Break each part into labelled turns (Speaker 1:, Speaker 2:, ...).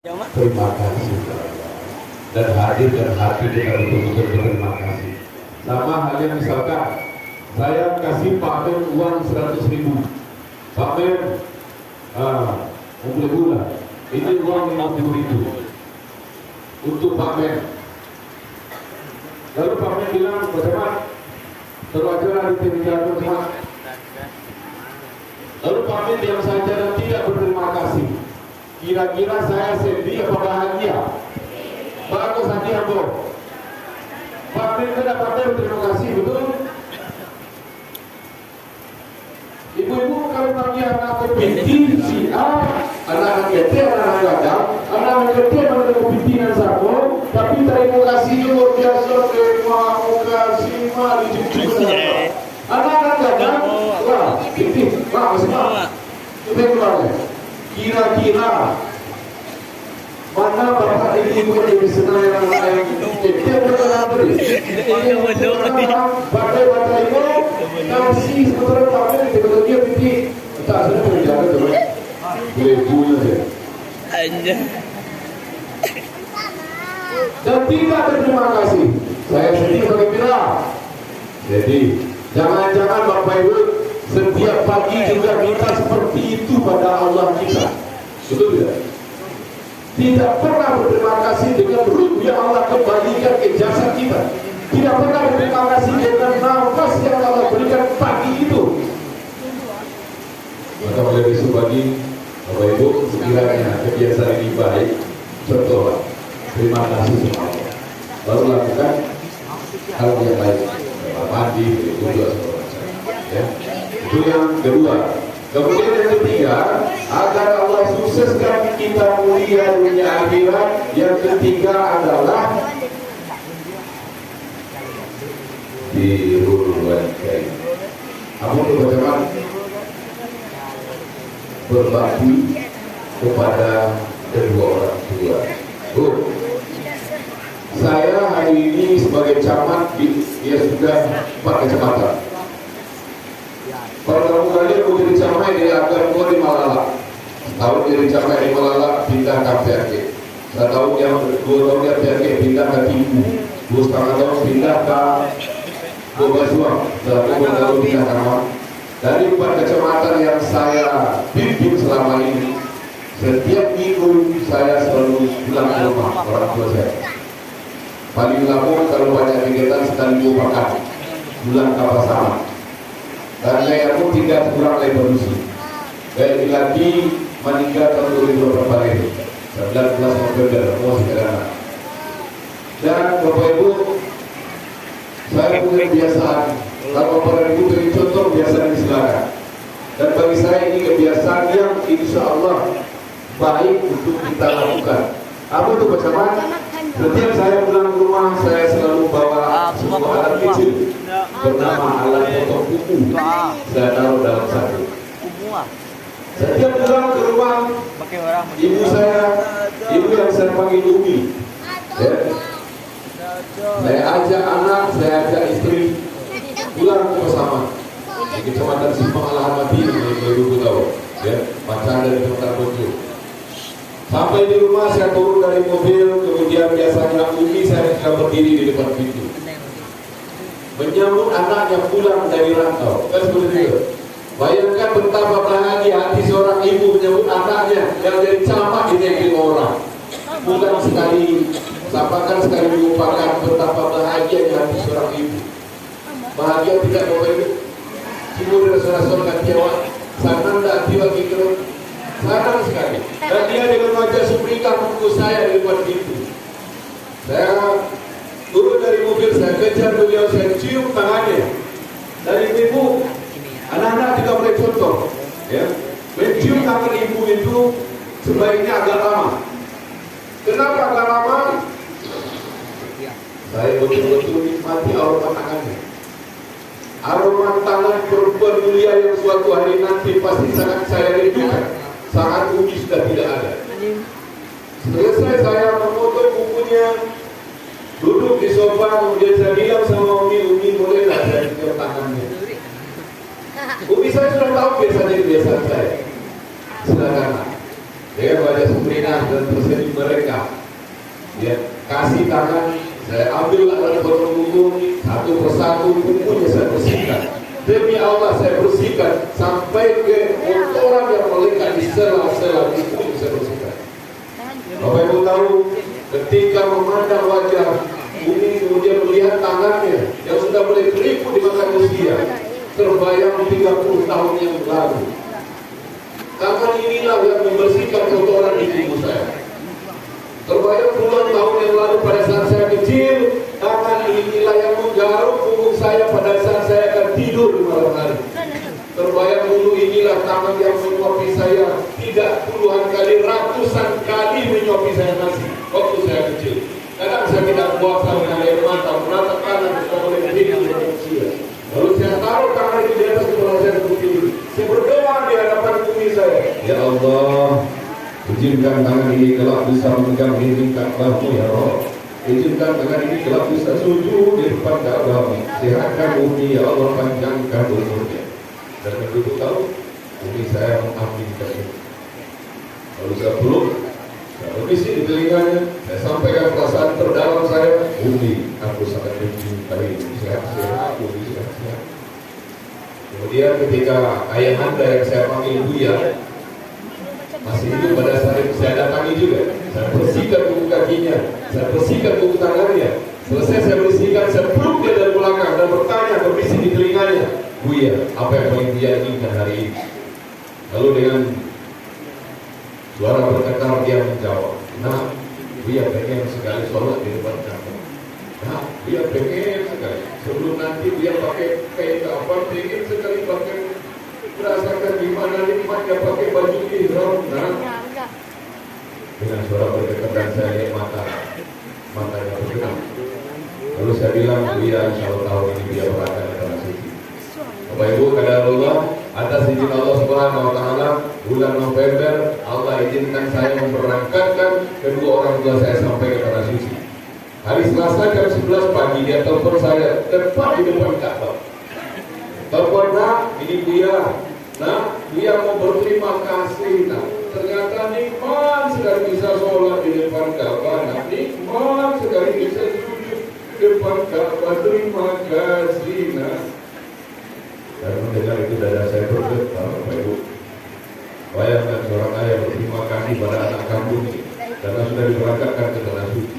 Speaker 1: Terima kasih dan hadir dan hati kita betul-betul berterima kasih. Sama halnya misalkan saya kasih Pak Men uang 100.000, Pak Men beli gula, ini uang 50.000 untuk Pak Men. Lalu Pak Men bilang, bagaimana terwajar ditinggalkan rumah. Lalu Pak Men diam saja dan tidak berterima kasih. Kira-kira saya sedih apa bahagia? Bagus hadiah bro. Pak Men mendapatkan terima kasih, betul? Ibu-ibu kalau bagi anak kepinti si A, anak kecil, anak gadang, anak kecil menerima kepintinan satu, tapi terima kasih luar biasa, terima kasih mari cucu. Anak gadang, wah, pinti, wah masih mah, itu keluarnya. Kira-kira mana bapak ibu yang senang yang kecil berkenaan beri bagai itu kasih sementara pakai di bagian pinti tak sudah berjalan terus boleh punya ya dan tidak berterima kasih. Saya sedih bagaimana jadi jangan-jangan bapak ibu setiap pagi juga kita seperti itu pada Allah kita, betul tidak? Tidak pernah berterima kasih dengan ruh yang Allah kembalikan ke jasad kita. Tidak pernah berterima kasih dengan nafas yang Allah berikan pagi itu. Maka oleh besok pagi, Bapak Ibu, sekiranya kebiasaan ini baik, contoh, terima kasih sama Allah. Lalu lakukan hal yang baik, mandi, itu juga ya. Itu yang kedua. Kemudian yang ketiga, agar Allah sukseskan kita mulia dunia akhirat. Yang ketiga adalah birrul walidain. Apa itu bagaimana? Berbakti kepada kedua orang tua. Saya hari ini sebagai camat ya sudah 4 kecamatan. Pertama kali aku jadi camat di Agarko di Malala. Tahun jadi camat di Malala pindah ke PRG. 2 tahun di PRG pindah ke Timbu. 2,5 tahun pindah ke Bogasuang. 1 tahun pindah ke Ramang. Dari 4 kecamatan yang saya pimpin selama ini, setiap minggu saya selalu pulang ke rumah orang tua saya. Paling lama kalau banyak kegiatan sekali 2 pekan pulang ke Pasaman. Dan saya pun tidak kurang revolusi. Saya lagi meninggal tahun 2000 kemarin, 19 November, masih kerana. Dan Bapak Ibu, saya punya kebiasaan. Kalau Bapak Ibu beri contoh kebiasaan silakan. Dan bagi saya ini kebiasaan yang insya Allah baik untuk kita lakukan. Apa itu bacaan? Setiap saya pulang ke rumah, saya selalu bawa sebuah alat kecil bernama alat potong kuku. Saya taruh dalam saku. Setiap pulang ke rumah, ibu yang saya panggil Umi, ya. Saya ajak anak, saya ajak istri pulang bersama di Kecamatan Simpang Al-Hamadi, ibu tahu, ya, macam dari Kecamatan Bojo. Sampai di rumah saya turun dari mobil, kemudian biasanya Umi saya sudah berdiri di depan pintu menyambut anak yang pulang dari rantau. Kan seperti itu. Bayangkan betapa bahagia hati seorang ibu menyambut anaknya yang dari camat di negeri orang. Bukan sekali sampaikan sekali melupakan betapa bahagia hati seorang ibu. Bahagia tidak Bapak Ibu. Semua rasul-rasul kan jawab sananda tiwa kikro. Senang sekali. Dan dia dengan wajah subrika menunggu saya di depan pintu. Saya turun dari mobil, saya kejar beliau, saya cium tangannya. Dari ibu, anak-anak juga boleh contoh, ya. Mencium tangan ibu itu sebaiknya agak lama. Kenapa agak lama? Saya betul-betul nikmati aroma tangannya. Aroma tangan perempuan mulia yang suatu hari nanti pasti sangat saya rindukan. Saat Umi sudah tidak ada. Selesai saya memotong bukunya, duduk di sofa, kemudian saya bilang sama Umi bolehlah saya cium tangannya. Umi saya sudah tahu biasanya kebiasaan saya. Silakan. Ya Saya baca sumringah dan tersenyum mereka. Ya, kasih tangan, saya ambil alat potong buku satu persatu, bukunya saya bersihkan. Demi Allah saya bersihkan sampai ke kotoran yang melekat di sela-sela buku saya bersihkan. Bapak Ibu tahu, ketika memandang wajah Umi kemudian melihat tangannya yang sudah mulai keriput dimakan usia, terbayang 30 tahun yang lalu. Tangan inilah yang membersihkan kotoran di tubuh saya. Terbayang puluhan tahun yang lalu pada saat saya kecil, tangan inilah yang menggaruk punggung saya pada saat saya akan tidur di malam hari. Terbayang dulu inilah tangan yang menyuapi saya, tidak puluhan kali, ratusan kali menyuapi saya nasi waktu saya kecil. Kadang saya tidak buat sama air mata, merata kanan sudah boleh hidup manusia. Lalu saya taruh tangan itu di atas kepala saya seperti ini. Saya berdoa di hadapan bumi saya. Ya Allah, izinkan tangan ini kelak bisa memegang dinding Ka'bahmu ya Allah. Izinkan tangan ini kelak bisa sujud di depan Ka'bahmu. Sehatkan bumi ya Allah, panjangkan umurnya. Dan begitu tahu, bumi saya mengaminkan itu. Lalu saya peluk, saya berisi di telinganya, saya sampaikan perasaan terdalam saya, bumi, aku sangat mencintai, sehat-sehat, bumi sehat-sehat. Kemudian ketika ayah anda yang saya panggil Buya masih hidup pada saat itu, saya datangi juga. Saya bersihkan buku kakinya, saya bersihkan buku tangannya. Selesai saya bersihkan, saya peluk dia dari belakang dan bertanya, berbisik di telinganya, Buya, apa yang paling Buya inginkan hari ini? Lalu dengan suara bergetar dia menjawab, nah, Buya pengen sekali sholat di depan Ka'bah. Nah, Buya pengen sekali. Sebelum nanti Buya pakai kain kafan, pengen sekali pakai, merasakan gimana nikmatnya pakai baju ihram. Nah, dengan suara bergetar saya lihat matanya bergerak. Lalu saya bilang, Buya, insya Allah tahun ini Buya berangkat ke tanah suci. Bapak Ibu, kadarullah, atas izin Allah Subhanahu Wa Taala, bulan November Allah izinkan saya memberangkatkan kedua orang tua saya sampai ke tanah suci. Hari Selasa jam 11 pagi dia telepon saya tepat di depan Ka'bah. Telepon, nak, ini Buya. Nah, Buya mau berterima kasih. Nah, ternyata nikmat sekali bisa sholat di depan Ka'bah. Nah, nikmat sekali bisa sujud di depan Ka'bah. Terima kasih. Nah, dan mendengar itu dada saya bergetar, Bapak Ibu. Bayangkan seorang ayah berterima kasih pada anak kandungnya karena sudah diberangkatkan ke tanah suci.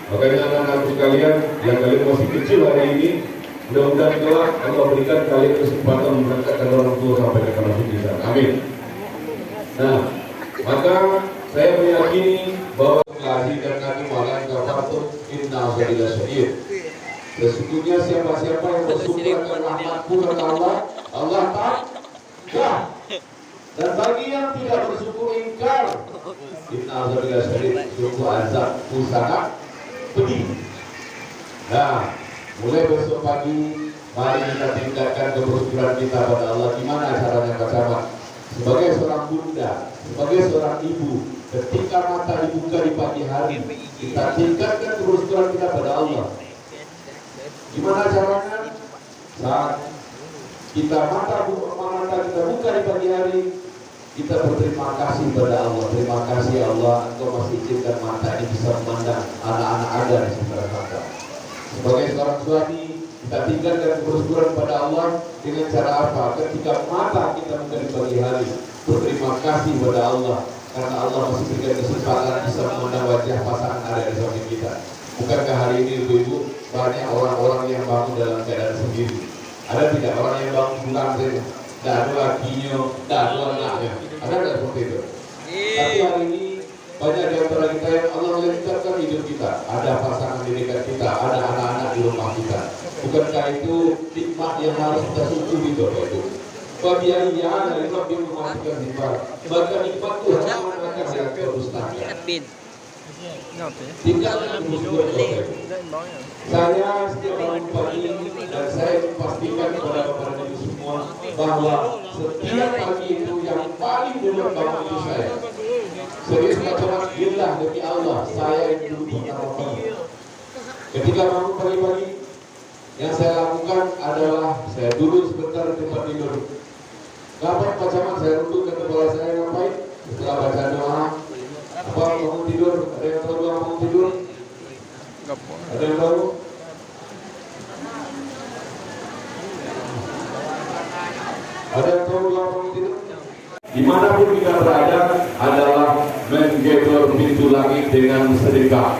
Speaker 1: Makanya anak-anakku sekalian yang kalian masih kecil hari ini, mudah-mudahan kelak Allah berikan kalian kesempatan memberangkatkan orang tua sampai ke tanah suci. Amin. Nah, maka saya meyakini bahwa lahir dan kami malam kafatul inna zalila syahid. Sesungguhnya siapa-siapa yang bersyukur akan rahmat Allah, Allah tak. Dan bagi yang tidak bersyukur ingkar, inna zalila syahid, sungguh azab sangat pedih. Nah, mulai besok pagi, mari kita tingkatkan kebersyukuran kita pada Allah. Gimana caranya Pak Camat? Sebagai seorang bunda, sebagai seorang ibu, ketika mata dibuka di pagi hari, kita tingkatkan kebersyukuran kita pada Allah. Gimana caranya? Saat kita mata kita buka di pagi hari, kita berterima kasih pada Allah. Terima kasih Allah, Engkau masih izinkan mata ini bisa memandang anak-anak Anda di sekitar kita. Sebagai seorang suami, kita tinggalkan kebersyukuran pada Allah dengan cara apa? Ketika mata kita buka di pagi hari, berterima kasih pada Allah karena Allah masih berikan kesempatan bisa memandang wajah pasangan ada di samping kita. Bukankah hari ini ibu-ibu banyak orang-orang yang bangun dalam keadaan sendiri? Ada tidak orang yang bangun pulang saja? Tidak ada lakinya, tidak ada anaknya. Ada tidak seperti itu? Tapi hari ini banyak di antara kita yang Allah melancarkan hidup kita. Ada pasangan di dekat kita, ada anak-anak di rumah kita. Bukankah itu nikmat yang harus kita syukuri Bapak Ibu? Bagi yang dari Rabbi mematikan nikmat, maka nikmat Tuhan akan yang terdustakan. Tinggalkan bersyukur Bapak Ibu. Saya setiap bangun pagi dan saya pastikan kepada Bapak Ibu semua bahwa setiap pagi itu yang paling dulu bangun itu saya. Serius macam billah demi Allah, saya yang dulu pertama pagi. Ketika bangun pagi-pagi, yang saya lakukan adalah saya duduk sebentar di tempat tidur. Ngapain Pak Camat? Saya duduk ke kepala saya ngapain? Setelah baca doa, Apa bangun tidur? Ada yang tahu bangun tidur? Ada yang tahu? Ada yang tahu bangun tidur? Dimanapun kita berada adalah menggedor pintu langit dengan sedekah.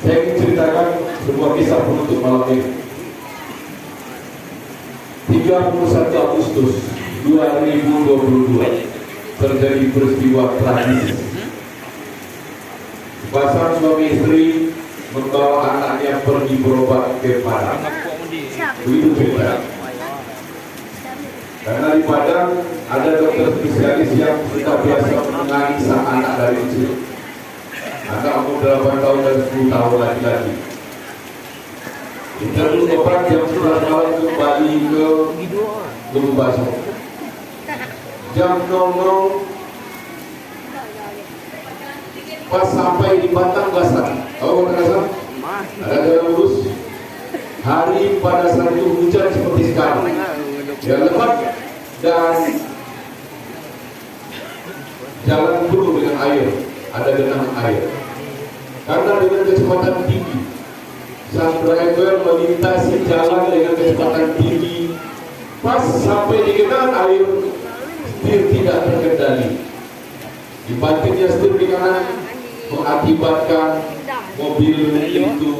Speaker 1: Saya ingin ceritakan sebuah kisah penutup malam ini. 31 Agustus 2022 terjadi peristiwa tragis. Pasang suami istri membawa anaknya pergi berobat ke Padang. Begitu cerita. Karena di Padang ada dokter spesialis yang sudah biasa menangani sang anak dari kecil. Anak umur 8 tahun dan 10 tahun laki-laki. Interview obat jam 11 malam kembali ke Gunung Baso. Jam 00 pas sampai di Batang Gasan. Tahu Batang Gasan? Ada jalan lurus. Hari pada saat itu hujan seperti sekarang. Ya lebat dan jalan penuh dengan air. Ada genangan air. Karena dengan kecepatan tinggi, sang driver melintasi jalan dengan kecepatan tinggi. Pas sampai di genangan air, setir tidak terkendali. Dibantingnya setir di kanan mengakibatkan mobil itu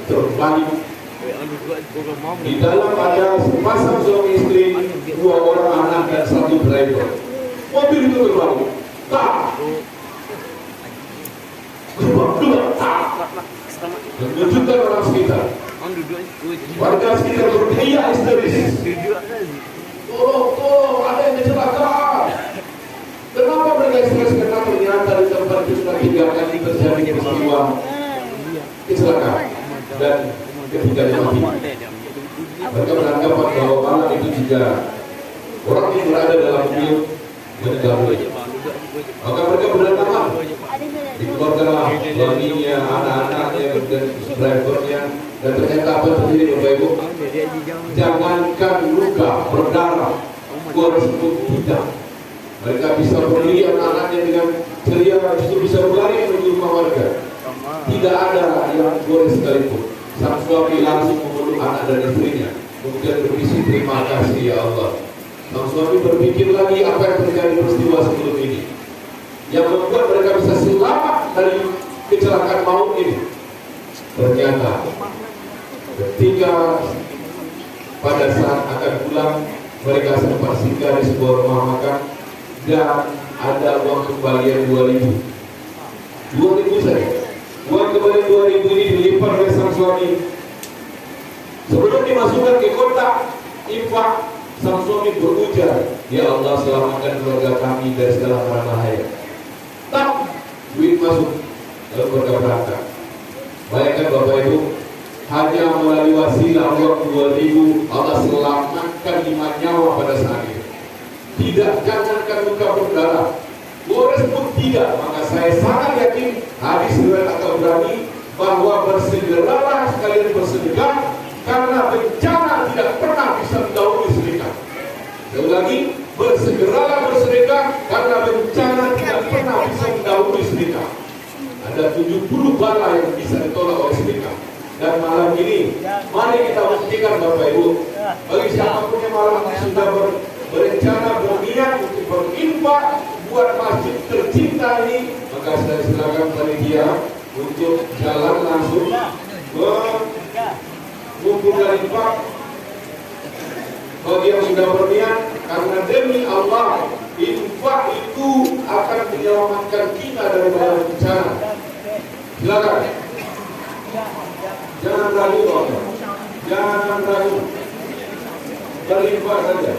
Speaker 1: terbalik. Di dalam ada sepasang suami istri, 2 orang anak dan 1 driver. Mobil itu terbalik. Tak. Mengejutkan orang sekitar. Warga sekitar berteriak histeris. Tolong, ada yang kecelakaan. Kenapa mereka histeris? Karena ternyata di tempat itu sudah 3 kali terjadi peristiwa kecelakaan dan ketiganya mati. Mereka beranggapan bahwa malam itu juga orang yang berada dalam mobil meninggal dunia. Maka mereka berdatangan, dikeluarkanlah suaminya, anak-anaknya, dan drivernya, dan ternyata apa terjadi Bapak Ibu? Jangankan luka berdarah, gores pun tidak. Mereka bisa berdiri anak-anaknya dengan ceria, justru bisa berlari menuju rumah warga. Tidak ada yang gores sekalipun. Sang suami langsung memeluk anak dan istrinya, kemudian berbisik, terima kasih ya Allah. Sang suami berpikir lagi apa yang terjadi peristiwa sebelum ini, yang membuat mereka bisa selamat dari kecelakaan maut ini. Ternyata ketika pada saat akan pulang, mereka sempat singgah di sebuah rumah makan dan ada uang kembalian 2.000 saja. Uang kembalian 2.000 ini dilipat oleh sang suami. Sebelum dimasukkan ke kotak infak, sang suami berujar, ya Allah selamatkan keluarga kami dari segala mara bahaya. Tak, duit masuk, lalu mereka berangkat. Bayangkan Bapak Ibu, hanya melalui wasilah uang 2.000, Allah selamatkan 5 nyawa pada saat itu. Tidak, jangankan luka berdarah, gores pun tidak. Maka saya sangat yakin hadis riwayat At-Tabrani bahwa bersegeralah sekalian bersedekah, karena bencana tidak pernah bisa mendahului sedekah. Sekali lagi, bersegeralah bersedekah karena bencana tidak pernah bisa mendahului sedekah. Ada 70 bala yang bisa ditolak oleh sedekah. Dan malam ini, mari kita buktikan Bapak Ibu, bagi siapapun yang malam ini sudah berencana berniat untuk berinfak buat masjid tercinta ini, maka saya silakan panitia untuk jalan langsung mengumpulkan infak. Bagi yang sudah berniat, karena demi Allah, infak itu akan menyelamatkan kita dari bahaya bencana. Silakan, jangan ragu, Allah. Jangan ragu, berinfak saja.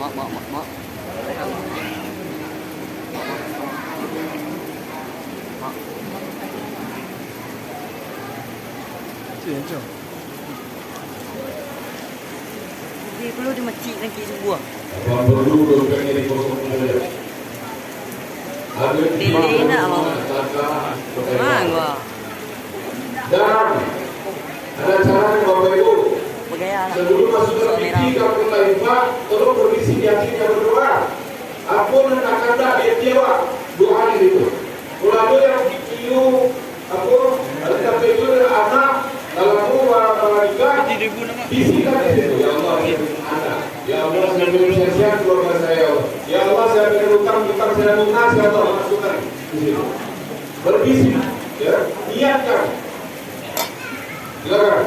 Speaker 2: Mak. Itu yang jauh. Dia perlu di masjid lagi sebuah.
Speaker 1: Abang perlu dompetnya dikosong saja.
Speaker 2: Pilih nak abang. Mana?
Speaker 1: Dan Ada caranya Bapak Ibu.
Speaker 2: Bergaya lah.
Speaker 1: Sebelum masuk ke
Speaker 2: Soal
Speaker 1: PT,
Speaker 2: merah.
Speaker 1: kamu taifa, tolong berbisi di hati dan berdoa. Ampun dan akan tak dia tiawa doa itu. Kalau ada yang dikiu, aku ada yang itu anak dalam rumah nikah, bisikan itu. Ya Allah, anak. Ya Allah, saya beri sehat keluarga saya. Ya Allah, saya beri utang saya lunas. Ya Allah, masukkan di situ. Berbisik, ya, niatkan. Silakan.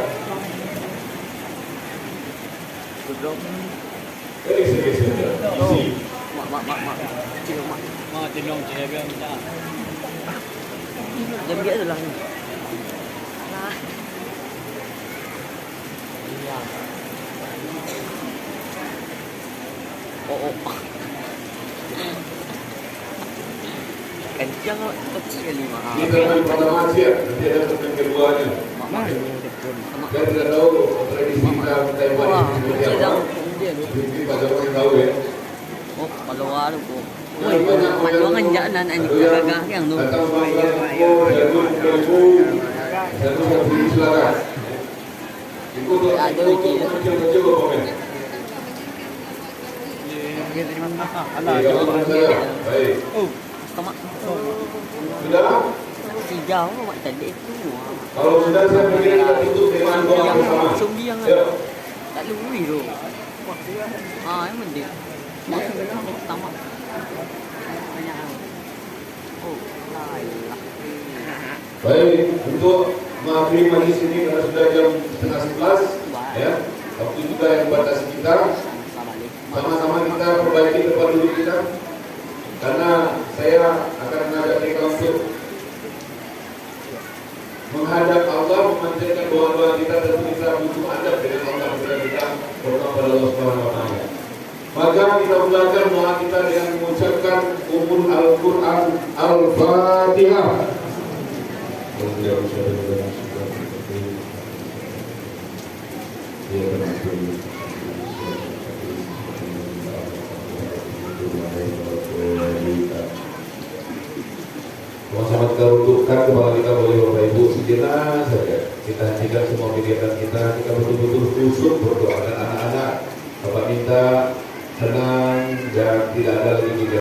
Speaker 2: Duduk.
Speaker 1: Isi.
Speaker 2: Mak. Cik mak.
Speaker 3: Mak tolong cik biar minta.
Speaker 2: Jam dia adalah ni. Nah. Iya. Oh. Kencang kecil ni mah.
Speaker 1: Ini kan pertama siap, nanti ada pertemuan keduanya.
Speaker 2: Mak.
Speaker 1: Saya tidak tahu tradisi kita Taiwan
Speaker 2: Wah,
Speaker 1: ini seperti
Speaker 2: kecil dah.
Speaker 1: apa.
Speaker 2: Dia tu.
Speaker 1: Mungkin pada orang yang tahu ya.
Speaker 2: Oh, kalau ada tu. Oi, maluangan jalan ani gagah yang tu.
Speaker 1: Datang makan satu silakan. Ikut
Speaker 2: Ada lagi.
Speaker 1: coba komen.
Speaker 3: Alah,
Speaker 1: Kalau saya, baik.
Speaker 2: Oh, sama.
Speaker 1: Sudah?
Speaker 2: Tiga orang mak tadi itu.
Speaker 1: Kalau sudah saya pikir kita tutup dengan doa bersama.
Speaker 2: Sumbiang
Speaker 1: Ya.
Speaker 2: tak luri tu. Ah, yang penting. Tamak. Banyak. Oh, lah.
Speaker 1: Baik, untuk mengakhiri majlis ini karena sudah jam 10:30, ya. Waktu juga yang batasi kita. Sama-sama kita perbaiki tempat duduk kita. Karena saya akan mengajak mereka untuk menghadap Allah, memanjatkan doa-doa kita, tentu kita butuh adab dengan Allah ketika kita berdoa pada Allah Subhanahu wa taala. Maka kita mulakan doa kita dengan mengucapkan umul Al-Quran Al-Fatihah. Sama-sama kita rundukkan kepala kita oleh Bapak Ibu sejenak saja. Kita hentikan semua kegiatan kita betul-betul khusyuk berdoa. Dan anak-anak Bapak minta tenang dan tidak ada lagi kegiatan.